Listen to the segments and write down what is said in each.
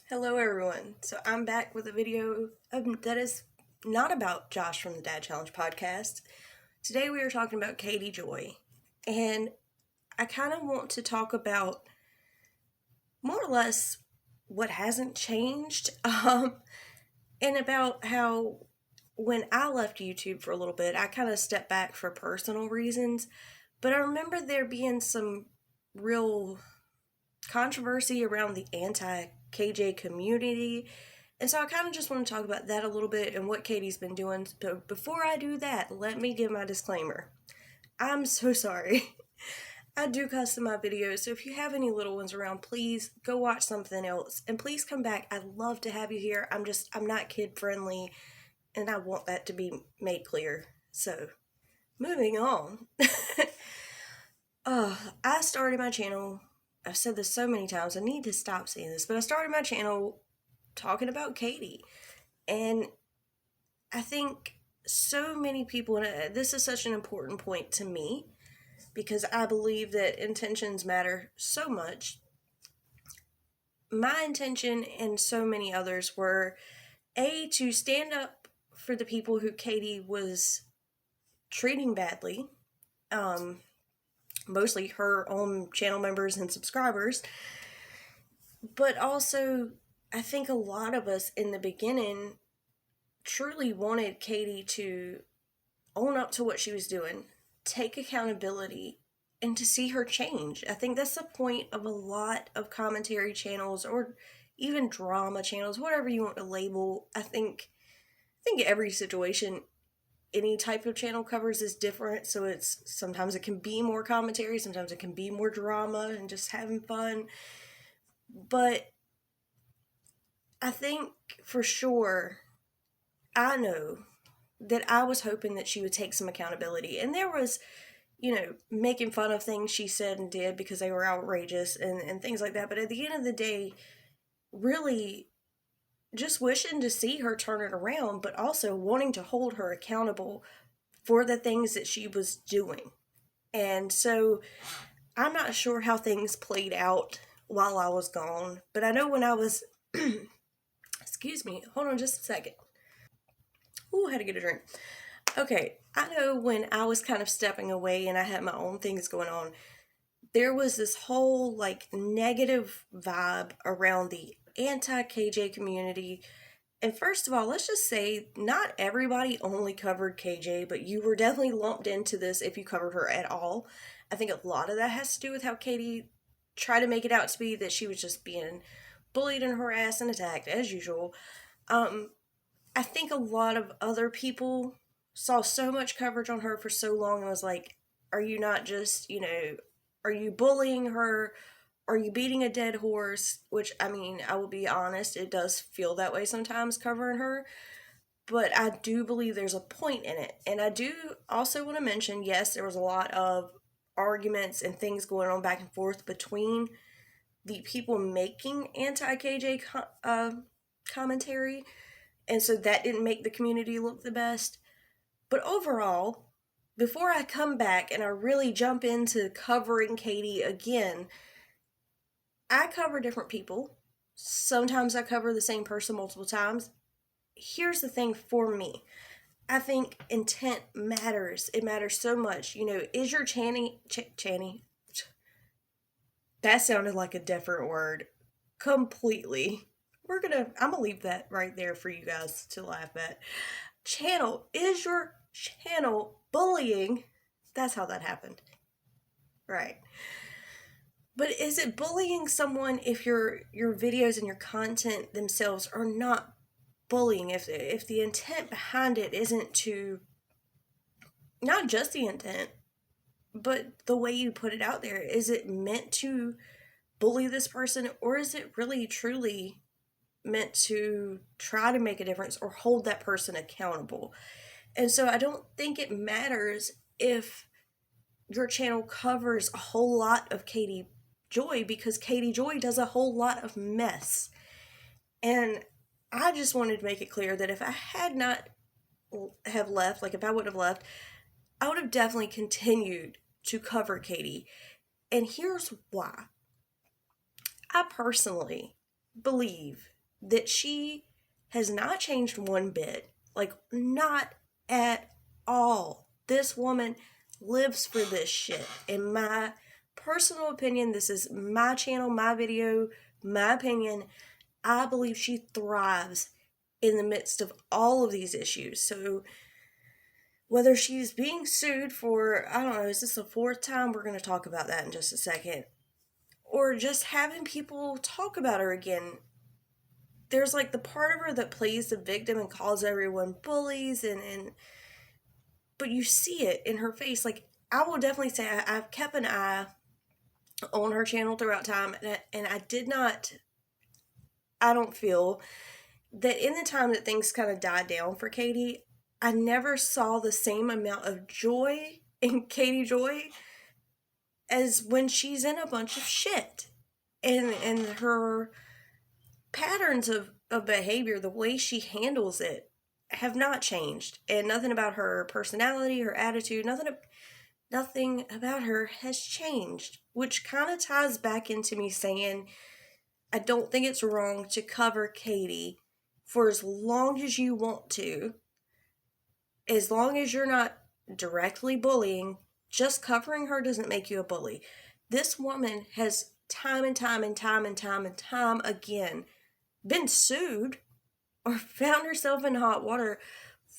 Hello everyone. So I'm back with a video that is not about Josh from the Dad Challenge podcast. Today we are talking about Katy Joy. And I kind of want to talk about more or less what hasn't changed and about how when I left YouTube for a little bit, I kind of stepped back for personal reasons, but I remember there being some real controversy around the anti-KJ community. And so I kind of just want to talk about that a little bit and what Katy's been doing. But before I do that, let me give my disclaimer. I'm so sorry. I do custom my videos, so if you have any little ones around, please go watch something else. And please come back. I'd love to have you here. I'm not kid friendly, and I want that to be made clear. So, moving on. I started my channel. I've said this so many times. I need to stop saying this, but I started my channel talking about Katy. And I think so many people, and this is such an important point to me, because I believe that intentions matter so much. My intention and so many others were, to stand up for the people who Katy was treating badly, mostly her own channel members and subscribers, but also I think a lot of us in the beginning truly wanted Katy to own up to what she was doing, take accountability, and to see her change. I think that's the point of a lot of commentary channels or even drama channels, whatever you want to label. I think every situation any type of channel covers is different, so it's sometimes it can be more commentary, sometimes it can be more drama and just having fun. But I think for sure, I know that I was hoping that she would take some accountability. And there was, making fun of things she said and did because they were outrageous and things like that. But at the end of the day, really just wishing to see her turn it around, but also wanting to hold her accountable for the things that she was doing. And so I'm not sure how things played out while I was gone, but I know when I was, excuse me, hold on just a second. Ooh, I had to get a drink. Okay, I know when I was kind of stepping away and I had my own things going on, there was this whole negative vibe around the anti-KJ community. And first of all, let's just say not everybody only covered KJ, but you were definitely lumped into this if you covered her at all. I think a lot of that has to do with how Katy tried to make it out to be that she was just being bullied and harassed and attacked as usual. I think a lot of other people saw so much coverage on her for so long and was like, are you not just, are you bullying her? Are you beating a dead horse? Which, I mean, I will be honest, it does feel that way sometimes covering her. But I do believe there's a point in it. And I do also want to mention, yes, there was a lot of arguments and things going on back and forth between the people making anti-KJ commentary. And so that didn't make the community look the best. But overall, before I come back and I really jump into covering Katy again, I cover different people. Sometimes I cover the same person multiple times. Here's the thing for me. I think intent matters. It matters so much. Is your Channy? That sounded like a different word. Completely. I'm gonna leave that right there for you guys to laugh at. Is your channel bullying? That's how that happened. Right. But is it bullying someone if your videos and your content themselves are not bullying? If the intent behind it isn't to, not just the intent, but the way you put it out there, is it meant to bully this person, or is it really truly meant to try to make a difference or hold that person accountable? And so I don't think it matters if your channel covers a whole lot of Katy Joy, because Katy Joy does a whole lot of mess. And I just wanted to make it clear that if I had not have left, if I would have left, I would have definitely continued to cover Katy. And here's why. I personally believe that she has not changed one bit. Like, not at all. This woman lives for this shit. In my personal opinion, this is my channel, my video, my opinion. I believe she thrives in the midst of all of these issues. So whether she's being sued for, I don't know, is this the fourth time? We're going to talk about that in just a second. Or just having people talk about her again. There's like the part of her that plays the victim and calls everyone bullies, but you see it in her face. Like, I will definitely say I've kept an eye on her channel throughout time, and I don't feel that in the time that things kind of died down for Katy, I never saw the same amount of joy in Katy Joy as when she's in a bunch of shit. And her patterns of behavior, the way she handles it, have not changed. And nothing about her personality, her attitude, nothing about her has changed. Which kind of ties back into me saying, I don't think it's wrong to cover Katy for as long as you want to. As long as you're not directly bullying, just covering her doesn't make you a bully. This woman has time and time again been sued or found herself in hot water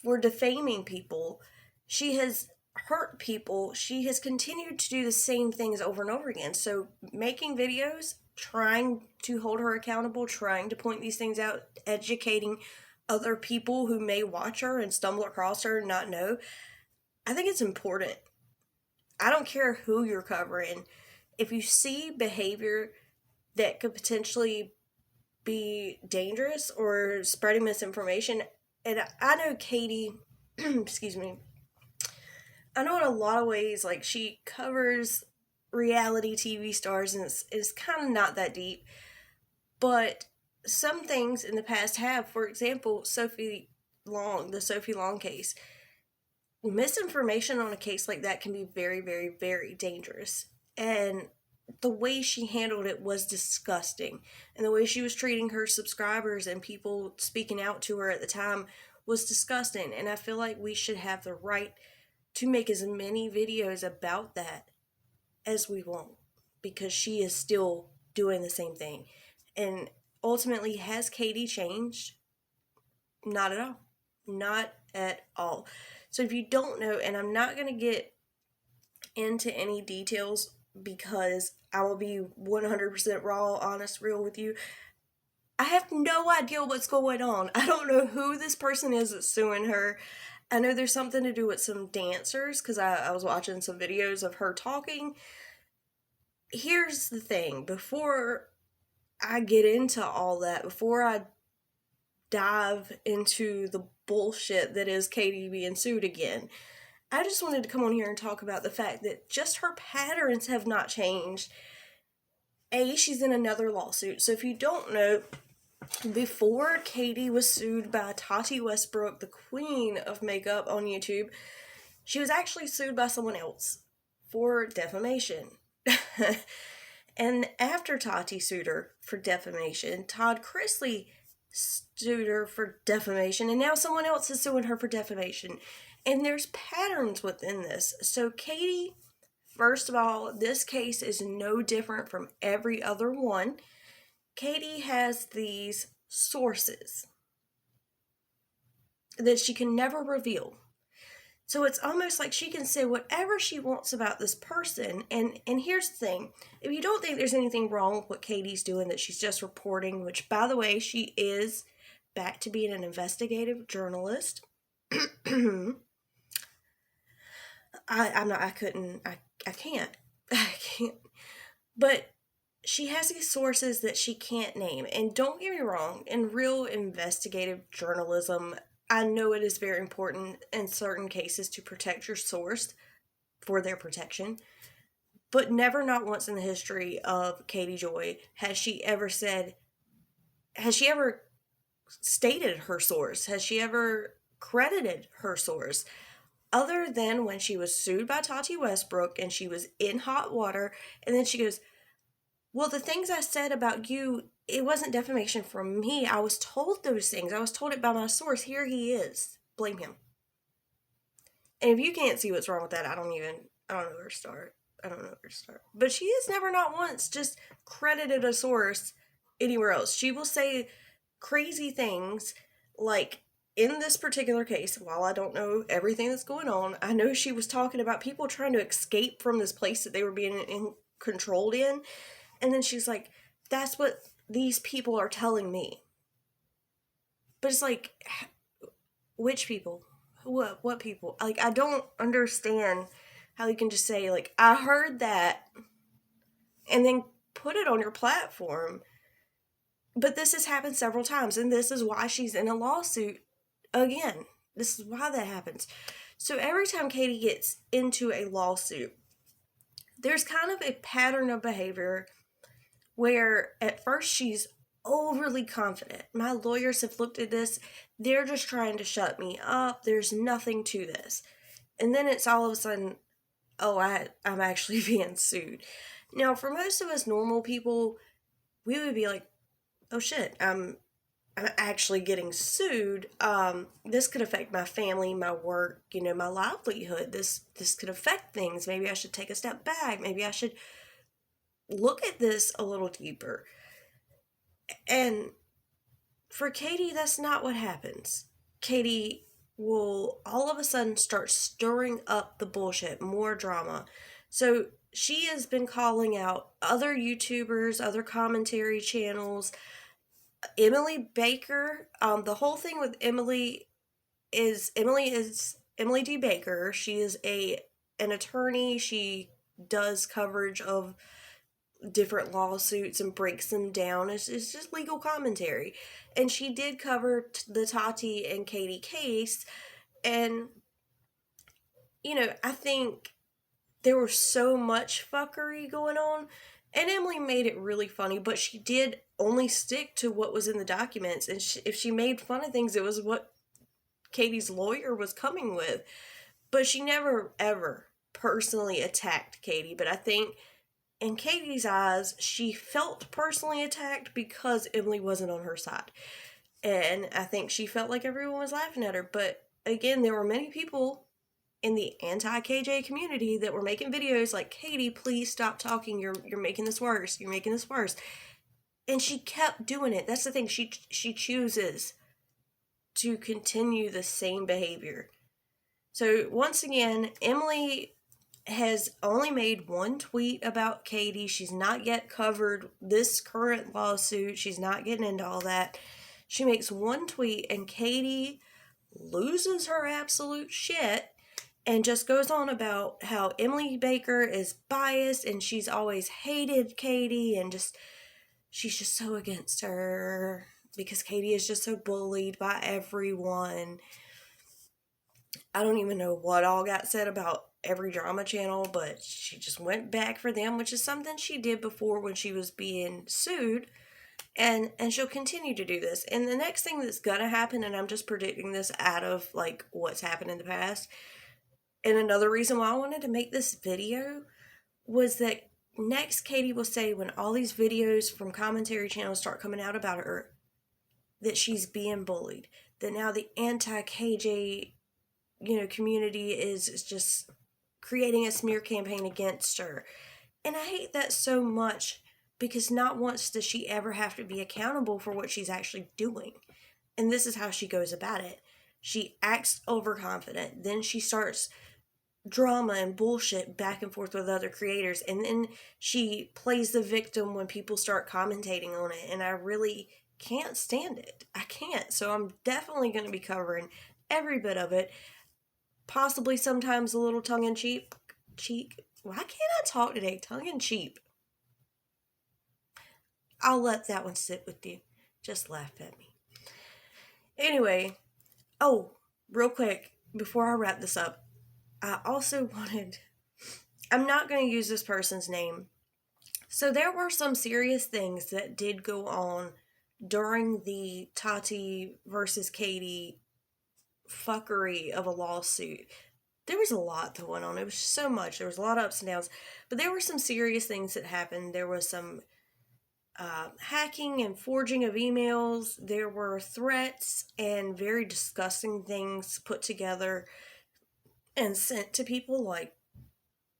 for defaming people. She has hurt people. She has continued to do the same things over and over again. So making videos, trying to hold her accountable, trying to point these things out, educating other people who may watch her and stumble across her and not know, I think it's important. I don't care who you're covering. If you see behavior that could potentially be dangerous or spreading misinformation, and I know Katy, excuse me, I know in a lot of ways, like, she covers reality TV stars and it's kind of not that deep, but some things in the past have, for example, the Sophie Long case. Misinformation on a case like that can be very, very, very dangerous. And the way she handled it was disgusting. And the way she was treating her subscribers and people speaking out to her at the time was disgusting. And I feel like we should have the right to make as many videos about that as we want, because she is still doing the same thing. And ultimately, has Katy changed? Not at all. Not at all. So if you don't know, and I'm not going to get into any details because I will be 100% raw, honest, real with you. I have no idea what's going on. I don't know who this person is that's suing her. I know there's something to do with some dancers, because I was watching some videos of her talking. Here's the thing. Before I get into all that, before I dive into the bullshit that is Katy being sued again, I just wanted to come on here and talk about the fact that just her patterns have not changed. She's in another lawsuit. So if you don't know, before Katy was sued by Tati Westbrook, the queen of makeup on YouTube, she was actually sued by someone else for defamation. And after Tati sued her for defamation, Todd Chrisley sued her for defamation, and now someone else is suing her for defamation. And there's patterns within this. So Katy, first of all, this case is no different from every other one. Katy has these sources that she can never reveal. So it's almost like she can say whatever she wants about this person. And here's the thing. If you don't think there's anything wrong with what Katy's doing, that she's just reporting, which, by the way, she is back to being an investigative journalist. I can't. But she has these sources that she can't name. And don't get me wrong, in real investigative journalism, I know it is very important in certain cases to protect your source for their protection. But never, not once in the history of Katy Joy, has she ever stated her source? Has she ever credited her source? Other than when she was sued by Tati Westbrook and she was in hot water, and then she goes, well, the things I said about you it wasn't defamation from me. I was told those things. I was told it by my source. Here he is. Blame him. And if you can't see what's wrong with that, I don't know where to start. But she has never, not once, just credited a source anywhere else. She will say crazy things, like in this particular case, while I don't know everything that's going on, I know she was talking about people trying to escape from this place that they were being controlled in. And then she's like, that's what these people are telling me. But it's like, which people? What people? Like, I don't understand how you can just say, like, I heard that, and then put it on your platform. But this has happened several times, and this is why she's in a lawsuit again. This is why that happens. So every time Katy gets into a lawsuit, there's kind of a pattern of behavior where at first she's overly confident. My lawyers have looked at this. They're just trying to shut me up. There's nothing to this. And then it's all of a sudden, oh, I'm actually being sued. Now, for most of us normal people, we would be like, oh shit, I'm actually getting sued. This could affect my family, my work, my livelihood. This could affect things. Maybe I should take a step back. Maybe I should look at this a little deeper. And for Katy, that's not what happens. Katy will all of a sudden start stirring up the bullshit, more drama. So she has been calling out other YouTubers, other commentary channels, Emily Baker. The whole thing with Emily is Emily D. Baker. She is an attorney. She does coverage of different lawsuits and breaks them down. It's just legal commentary. And she did cover the Tati and Katy case. And, I think there was so much fuckery going on. And Emily made it really funny, but she did only stick to what was in the documents. And if she made fun of things, it was what Katy's lawyer was coming with. But she never, ever personally attacked Katy. But I think in Katy's eyes, she felt personally attacked because Emily wasn't on her side. And I think she felt like everyone was laughing at her. But again, there were many people in the anti-KJ community that were making videos like, Katy, please stop talking. You're making this worse. You're making this worse. And she kept doing it. That's the thing. She chooses to continue the same behavior. So once again, Emily has only made one tweet about Katy. She's not yet covered this current lawsuit. She's not getting into all that. She makes one tweet and Katy loses her absolute shit and just goes on about how Emily Baker is biased and she's always hated Katy and she's just so against her because Katy is just so bullied by everyone. I don't even know what all got said about every drama channel, but she just went back for them, which is something she did before when she was being sued, and she'll continue to do this. And the next thing that's gonna happen, and I'm just predicting this out of like what's happened in the past, and another reason why I wanted to make this video was that next Katy will say, when all these videos from commentary channels start coming out about her, that she's being bullied, that now the anti-KJ community is just creating a smear campaign against her. And I hate that so much because not once does she ever have to be accountable for what she's actually doing. And this is how she goes about it. She acts overconfident. Then she starts drama and bullshit back and forth with other creators. And then she plays the victim when people start commentating on it. And I really can't stand it. I can't. So I'm definitely going to be covering every bit of it. Possibly sometimes a little tongue-in-cheek. Why can't I talk today? Tongue-in-cheek. I'll let that one sit with you. Just laugh at me. Anyway. Oh, real quick, before I wrap this up, I also I'm not going to use this person's name. So there were some serious things that did go on during the Tati versus Katy fuckery of a lawsuit. There was a lot that went on. It was so much. There was a lot of ups and downs. But there were some serious things that happened. There was some hacking and forging of emails. There were threats and very disgusting things put together and sent to people, like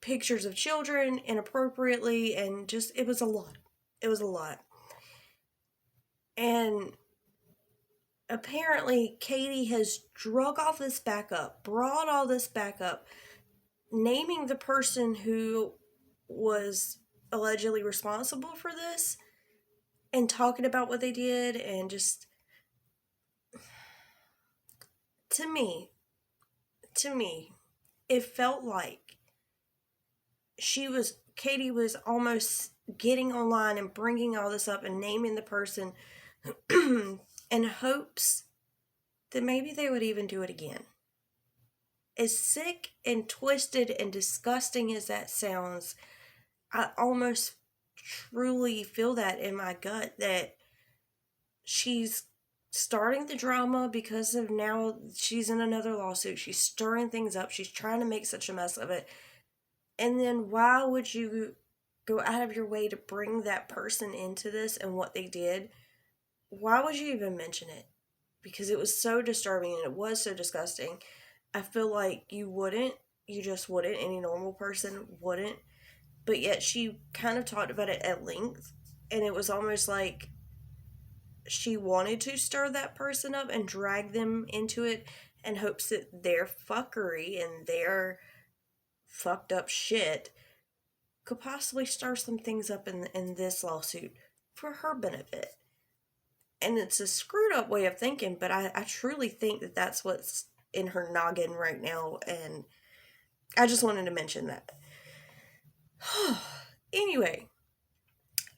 pictures of children inappropriately, and just, it was a lot. It was a lot. And apparently Katy has drug all this back up, brought all this back up, naming the person who was allegedly responsible for this and talking about what they did, and just, to me, it felt like Katy was almost getting online and bringing all this up and naming the person in hopes that maybe they would even do it again. As sick and twisted and disgusting as that sounds, I almost truly feel that in my gut, that she's starting the drama because of now she's in another lawsuit. She's stirring things up. She's trying to make such a mess of it. And then why would you go out of your way to bring that person into this and what they did? Why would you even mention it? Because it was so disturbing and it was so disgusting. I feel like you just wouldn't. Any normal person wouldn't. But yet she kind of talked about it at length. And it was almost like she wanted to stir that person up and drag them into it in hopes that their fuckery and their fucked up shit could possibly stir some things up in this lawsuit for her benefit. And it's a screwed up way of thinking, but I truly think that that's what's in her noggin right now, and I just wanted to mention that. Anyway,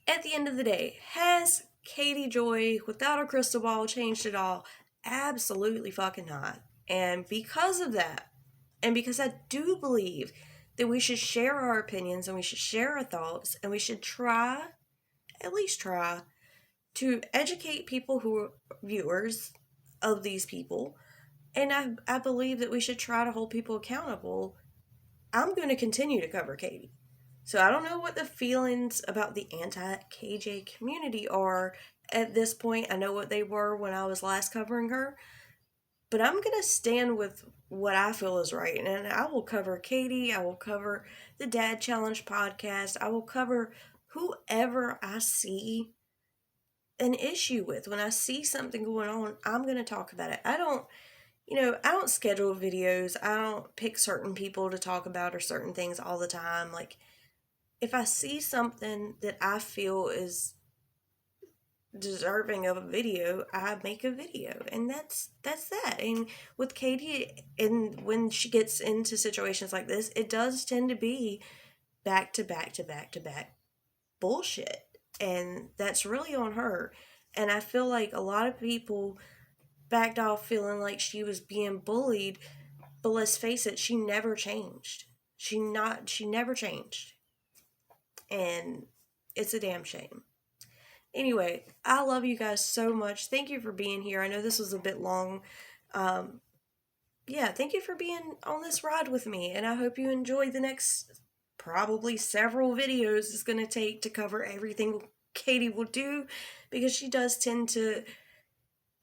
at the end of the day, has Katy Joy, without a crystal ball, changed it all? Absolutely fucking not. And because of that, and because I do believe that we should share our opinions and we should share our thoughts, and we should at least try, to educate people who are viewers of these people. And I believe that we should try to hold people accountable. I'm going to continue to cover Katy. So I don't know what the feelings about the anti-KJ community are at this point. I know what they were when I was last covering her. But I'm going to stand with what I feel is right. And I will cover Katy. I will cover the Dad Challenge podcast. I will cover whoever I see an issue with. When I see something going on, I'm going to talk about it. I don't schedule videos. I don't pick certain people to talk about or certain things all the time. Like, if I see something that I feel is deserving of a video, I make a video, and that's that. And with Katy, and when she gets into situations like this, it does tend to be back to back to back to back bullshit, and that's really on her. And I feel like a lot of people backed off feeling like she was being bullied, but let's face it, she never changed. She never changed. And it's a damn shame. Anyway, I love you guys so much. Thank you for being here. I know this was a bit long. Thank you for being on this ride with me, and I hope you enjoy the next probably several videos it's going to take to cover everything Katy will do, because she does tend to,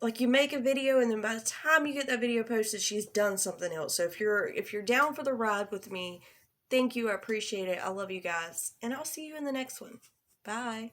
like, you make a video and then by the time you get that video posted, she's done something else. So if you're down for the ride with me, thank you. I appreciate it. I love you guys, and I'll see you in the next one. Bye.